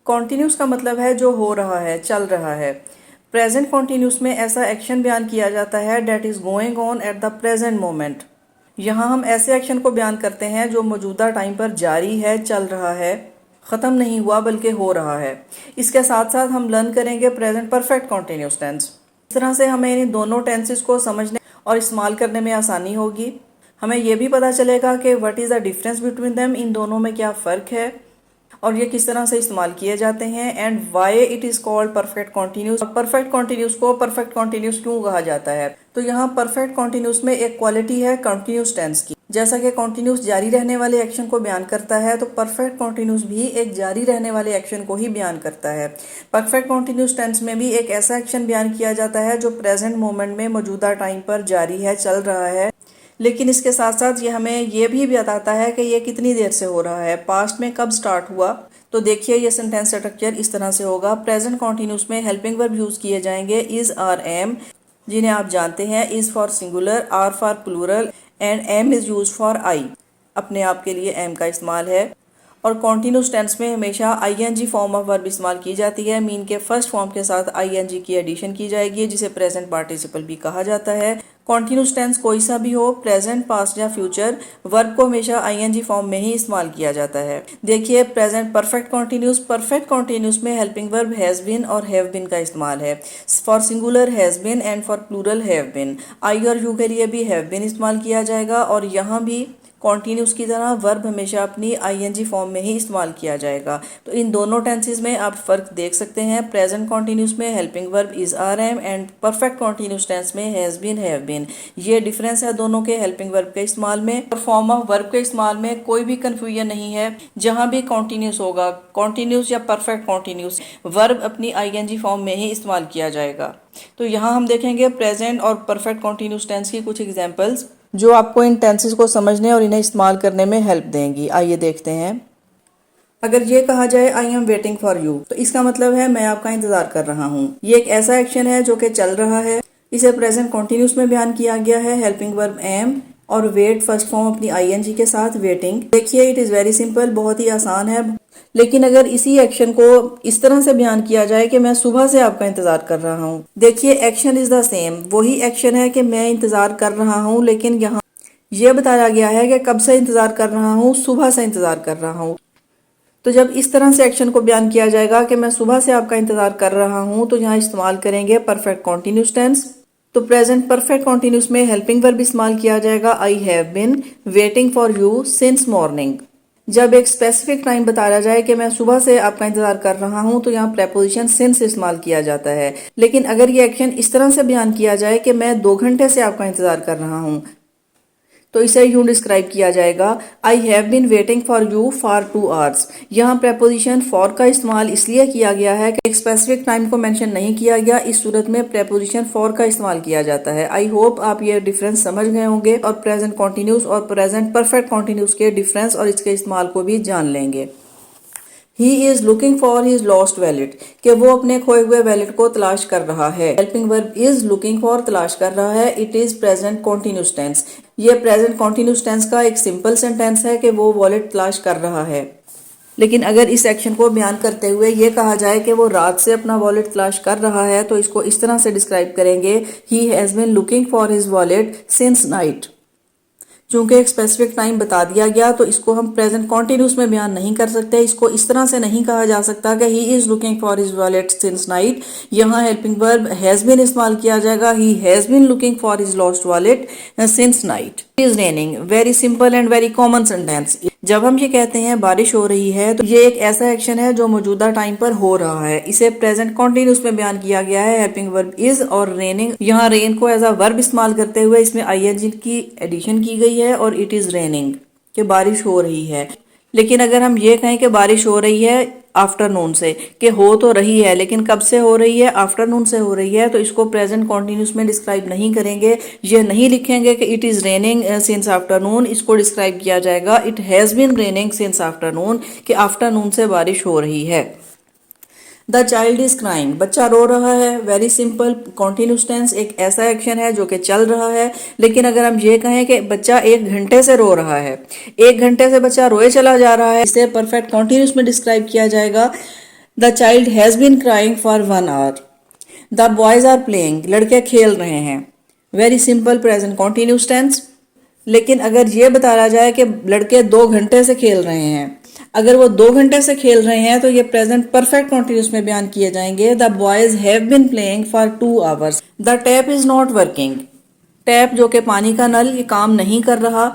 Continuous का मतलब है जो हो रहा है, चल रहा है। प्रेजेंट कॉन्टिन्यूस में ऐसा एक्शन बयान किया जाता है that is going on at the present moment. यहाँ हम ऐसे एक्शन को बयान करते हैं जो मौजूदा टाइम पर जारी है, चल रहा है, ख़त्म नहीं हुआ बल्कि हो रहा है। इसके साथ साथ हम लर्न करेंगे प्रेजेंट परफेक्ट कॉन्टिन्यूस टेंस। इस तरह से हमें इन दोनों टेंसेस को समझने और इस्तेमाल करने में आसानी होगी। हमें यह भी पता चलेगा कि what is the difference between them, इन दोनों में क्या फ़र्क है और ये किस तरह से इस्तेमाल किए जाते हैं, and why it is called perfect continuous. Perfect continuous को परफेक्ट कॉन्टिन्यूस क्यों कहा जाता है। तो यहाँ परफेक्ट कॉन्टिन्यूस में एक क्वालिटी है कॉन्टिन्यूस टेंस की। जैसा कि कॉन्टिन्यूस जारी रहने वाले एक्शन को बयान करता है, तो परफेक्ट कॉन्टिन्यूस भी एक जारी रहने वाले एक्शन को ही बयान करता है। परफेक्ट कॉन्टिन्यूस टेंस में भी एक ऐसा एक्शन बयान किया जाता है जो प्रेजेंट मोमेंट में मौजूदा टाइम पर जारी है, चल रहा है, लेकिन इसके साथ साथ ये हमें ये भी बताता है कि ये कितनी देर से हो रहा है, पास्ट में कब स्टार्ट हुआ। तो देखिए ये सेंटेंस स्ट्रक्चर इस तरह से होगा। प्रेजेंट कॉन्टिन्यूस में हेल्पिंग वर्ब यूज़ किए जाएंगे इज़, आर, एम, जिन्हें आप जानते हैं is for singular, are for plural and am is use for I. अपने आप के लिए एम का इस्तेमाल है। और कॉन्टिन्यूस टेंस में हमेशा आईएनजी फॉर्म ऑफ वर्ब इस्तेमाल की जाती है। मीन के फर्स्ट फॉर्म के साथ आईएनजी की एडिशन की जाएगी, जिसे प्रेजेंट पार्टिसिपल भी कहा जाता है। कॉन्टिन्यूस टेंस कोई सा भी हो, प्रेजेंट, पास्ट या फ्यूचर, वर्ब को हमेशा आईएनजी फॉर्म में ही इस्तेमाल किया जाता है। देखिए प्रेजेंट परफेक्ट कॉन्टिन्यूस में हेल्पिंग वर्ब हैज़ बीन और हैव बीन का इस्तेमाल है। For singular has been and for plural have been. I और यू के लिए भी हैव बीन इस्तेमाल किया जाएगा। और यहाँ भी कॉन्टिन्यूस की तरह वर्ब हमेशा अपनी आईएनजी फॉर्म में ही इस्तेमाल किया जाएगा। तो इन दोनों टेंसेस में आप फ़र्क देख सकते हैं। प्रेजेंट कॉन्टिन्यूस में helping verb is, are, am and perfect continuous tense में हैज़ बीन, हैव बीन। ये डिफरेंस है दोनों के हेल्पिंग वर्ब के इस्तेमाल में। और फॉर्म ऑफ वर्ब के इस्तेमाल में कोई भी कन्फ्यूजन नहीं है। जहाँ भी कॉन्टिन्यूस होगा, कॉन्टिन्यूस या परफेक्ट कॉन्टिन्यूस, वर्ब अपनी आईएनजी फॉर्म में ही इस्तेमाल किया जाएगा। तो यहाँ हम देखेंगे प्रेजेंट और परफेक्ट कॉन्टिन्यूस टेंस की कुछ एग्जाम्पल्स जो आपको इन टेंसेस को समझने और इन्हें इस्तेमाल करने में हेल्प देंगी। आइए देखते हैं। अगर ये कहा जाए I am waiting for you, तो इसका मतलब है मैं आपका इंतजार कर रहा हूँ। ये एक ऐसा एक्शन है जो कि चल रहा है। इसे प्रेजेंट कॉन्टिन्यूस में बयान किया गया है हेल्पिंग वर्ब एम और वेट फर्स्ट फॉर्म अपनी आईएनजी के साथ, वेटिंग। देखिए इट इज़ वेरी सिंपल, बहुत ही आसान है। लेकिन अगर इसी एक्शन को इस तरह से बयान किया जाए कि मैं सुबह से आपका इंतजार कर रहा हूँ। देखिए एक्शन इज द सेम, वही एक्शन है कि मैं इंतजार कर रहा हूँ, लेकिन यहाँ यह बताया गया है कि कब से इंतजार कर रहा हूँ, सुबह से इंतजार कर रहा हूँ। तो जब इस तरह से एक्शन को बयान किया जाएगा कि मैं सुबह से आपका इंतजार कर रहा हूँ, तो यहाँ इस्तेमाल करेंगे परफेक्ट कॉन्टिन्यूस टेंस। तो प्रेजेंट परफेक्ट कॉन्टिन्यूस में हेल्पिंग वर्ब इस्तेमाल किया जाएगा I have been waiting for you since morning. जब एक स्पेसिफिक टाइम बताया जाए कि मैं सुबह से आपका इंतजार कर रहा हूं, तो यहाँ प्रेपोजिशन सिंस इस्तेमाल किया जाता है। लेकिन अगर ये एक्शन इस तरह से बयान किया जाए कि मैं 2 घंटे से आपका इंतजार कर रहा हूं, तो इसे यूं डिस्क्राइब किया जाएगा I have been waiting for you for 2 hours. यहाँ प्रेपोजिशन फॉर का इस्तेमाल इसलिए किया गया है कि एक स्पेसिफिक टाइम को मेंशन नहीं किया गया। इस सूरत में प्रेपोजिशन फॉर का इस्तेमाल किया जाता है। आई होप आप ये डिफरेंस समझ गए होंगे और प्रेजेंट कॉन्टिन्यूस और प्रेजेंट परफेक्ट कॉन्टिन्यूस के डिफरेंस और इसके इस्तेमाल को भी जान लेंगे। ही is looking for his lost wallet, कि वो अपने खोए हुए वैलेट को तलाश कर रहा है। Helping verb is looking for, तलाश कर रहा है। It is present continuous tense. ये प्रेजेंट कॉन्टिन्यूस टेंस का एक सिंपल सेंटेंस है कि वो वॉलेट तलाश कर रहा है। लेकिन अगर इस एक्शन को बयान करते हुए ये कहा जाए कि वो रात से अपना वॉलेट तलाश कर रहा है, तो इसको इस तरह से डिस्क्राइब करेंगे he has been looking for his wallet since night. चूंकि एक स्पेसिफिक टाइम बता दिया गया, तो इसको हम प्रेजेंट कॉन्टिन्यूस में बयान नहीं कर सकते। इसको इस तरह से नहीं कहा जा सकता कि he is looking for his wallet since night. यहाँ हेल्पिंग वर्ब हैज़ बीन इस्तेमाल किया जाएगा। He has been looking for his lost wallet since night. Is raining, very simple and very common sentence. जब हम ये कहते हैं बारिश हो रही है, तो ये एक ऐसा एक्शन है जो मौजूदा टाइम पर हो रहा है। इसे प्रेजेंट कॉन्टिन्यूस में बयान किया गया है हेल्पिंग वर्ब इज और रेनिंग। यहाँ रेन को एज अ वर्ब इस्तेमाल करते हुए इसमें आईएनजी की एडिशन की गई है और इट इज रेनिंग, कि बारिश हो रही है। लेकिन अगर हम ये कहें कि बारिश हो रही है आफ्टरनून से, कि हो तो रही है लेकिन कब से हो रही है, आफ्टरनून से हो रही है, तो इसको प्रेजेंट कॉन्टिन्यूस में डिस्क्राइब नहीं करेंगे। ये नहीं लिखेंगे कि it is raining since afternoon. इसको डिस्क्राइब किया जाएगा it has been raining since afternoon, कि आफ्टरनून से बारिश हो रही है। द चाइल्ड इज क्राइंग, बच्चा रो रहा है। वेरी सिंपल, कॉन्टिन्यूस टेंस एक ऐसा एक्शन है जो कि चल रहा है। लेकिन अगर हम ये कहें कि बच्चा 1 घंटे से रो रहा है, 1 घंटे से बच्चा रोए चला जा रहा है, इसे परफेक्ट कॉन्टिन्यूस में डिस्क्राइब किया जाएगा the child has been crying for 1 hour. The boys are playing, लड़के खेल रहे हैं। Very simple present continuous tense. लेकिन अगर ये बताया जाए कि लड़के 2 घंटे से खेल रहे हैं, अगर वो 2 घंटे से खेल रहे हैं तो ये प्रेजेंट परफेक्ट कॉन्टिन्यूस में बयान किए जाएंगे। The boys have been playing for 2 hours. The tap is not working. Tap जो कि पानी का नल, ये काम नहीं कर रहा।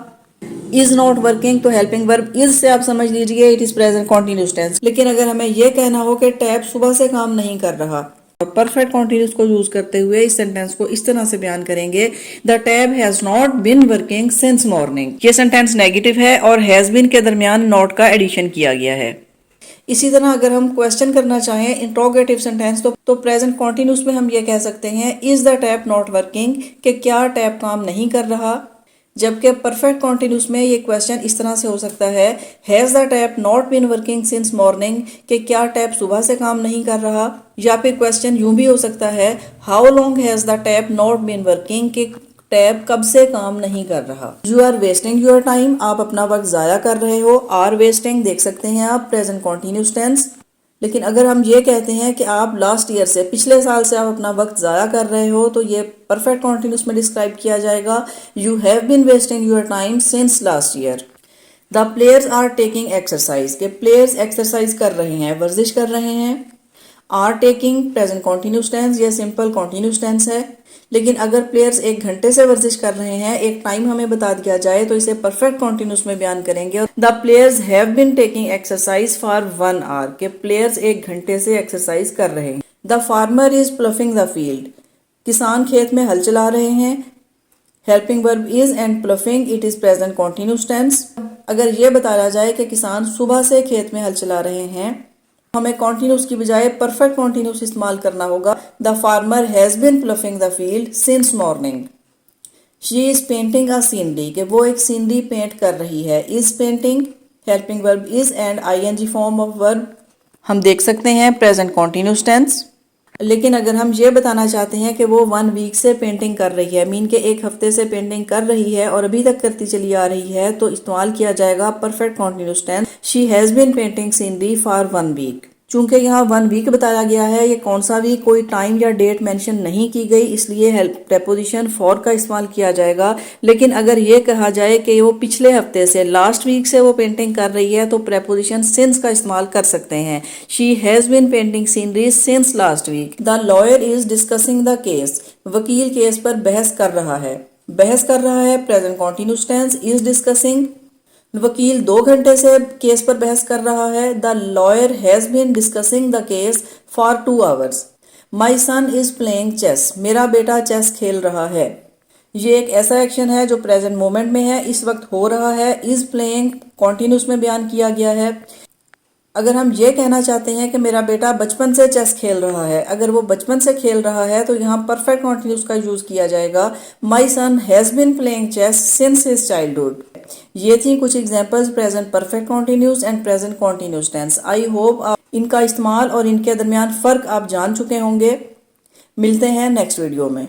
इज नॉट वर्किंग, तो हेल्पिंग वर्ब इज से आप समझ लीजिए it is present continuous tense. लेकिन अगर हमें यह कहना हो कि टैप सुबह से काम नहीं कर रहा, और परफेक्ट कॉन्टिन्यूस को यूज करते हुए इस सेंटेंस को इस तरह से बयान करेंगे, the tap has not been working since morning. ये सेंटेंस नेगेटिव है और हैज बीन के दरमियान नॉट का एडिशन किया गया है। इसी तरह अगर हम क्वेश्चन करना चाहें इंट्रोगेटिव सेंटेंस, तो प्रेजेंट कॉन्टिन्यूस में हम ये कह सकते हैं is the tap not working, कि क्या टैप काम नहीं कर रहा। जबकि परफेक्ट कॉन्टिन्यूस में ये क्वेश्चन इस तरह से हो सकता है, has the tap not been working since morning, कि क्या टैप सुबह से काम नहीं कर रहा। या फिर क्वेश्चन यूं भी हो सकता है, how long has the tap not been working, कि टैप कब से काम नहीं कर रहा। You are wasting your time, आप अपना वक्त ज़ाया कर रहे हो। आर वेस्टिंग देख सकते हैं आप प्रेजेंट कॉन्टिन्यूस टेंस। लेकिन अगर हम ये कहते हैं कि आप लास्ट ईयर से, पिछले साल से आप अपना वक्त ज़ाया कर रहे हो, तो ये परफेक्ट कॉन्टिन्यूस में डिस्क्राइब किया जाएगा, you have been wasting your time since last year. The players are taking exercise, के प्लेयर्स एक्सरसाइज कर रहे हैं, वर्जिश कर रहे हैं। Are taking present continuous tense, ये सिंपल कॉन्टिन्यूस टेंस है। लेकिन अगर प्लेयर्स 1 घंटे से वर्जिश कर रहे हैं, एक टाइम हमें बता दिया जाए, तो इसे परफेक्ट कॉन्टिन्यूस में बयान करेंगे। The players have been taking exercise for 1 hour, के प्लेयर्स 1 घंटे से एक्सरसाइज कर रहे हैं। The farmer is ploughing the field, किसान खेत में हल चला रहे हैं। Helping verb is and ploughing, it is present continuous tense. अगर ये बताया जाए कि किसान सुबह से खेत में हल चला रहे हैं, हमें कॉन्टिन्यूस की बजाय परफेक्ट कॉन्टिन्यूस इस्तेमाल करना होगा। The farmer has been ploughing the field since morning. She is painting a scenery, कि वो एक सीनरी पेंट कर रही है। Is painting, helping verb is and ING form of verb हम देख सकते हैं प्रेजेंट कॉन्टिन्यूस टेंस। लेकिन अगर हम ये बताना चाहते हैं कि वो 1 वीक से पेंटिंग कर रही है, मीन के 1 हफ्ते से पेंटिंग कर रही है और अभी तक करती चली आ रही है, तो इस्तेमाल किया जाएगा perfect continuous tense, she has been painting scenery for 1 week. चूंकि यहाँ 1 वीक बताया गया है, ये कौन सा वीक, कोई टाइम या डेट मेंशन नहीं की गई, इसलिए हेल्प प्रेपोजिशन फॉर का इस्तेमाल किया जाएगा। लेकिन अगर ये कहा जाए कि वो पिछले हफ्ते से, लास्ट वीक से वो पेंटिंग कर रही है, तो प्रेपोजिशन सिंस का इस्तेमाल कर सकते हैं। She has been painting scenery since last week. The lawyer is discussing the case, वकील केस पर बहस कर रहा है। बहस कर रहा है present continuous tense, is discussing. वकील 2 घंटे से केस पर बहस कर रहा है। The lawyer has been discussing the case for 2 hours. My son is playing chess, मेरा बेटा चेस खेल रहा है। ये एक ऐसा एक्शन है जो प्रेजेंट मोमेंट में है, इस वक्त हो रहा है। इज प्लेइंग कॉन्टिन्यूस में बयान किया गया है। अगर हम ये कहना चाहते हैं कि मेरा बेटा बचपन से चेस खेल रहा है, अगर वो बचपन से खेल रहा है, तो यहाँ परफेक्ट कॉन्टिन्यूस का यूज किया जाएगा। My son has been playing chess since his childhood. ये थी कुछ examples present perfect continuous and present continuous tense. I hope आप इनका इस्तेमाल और इनके दरमियान फ़र्क आप जान चुके होंगे। मिलते हैं नेक्स्ट वीडियो में।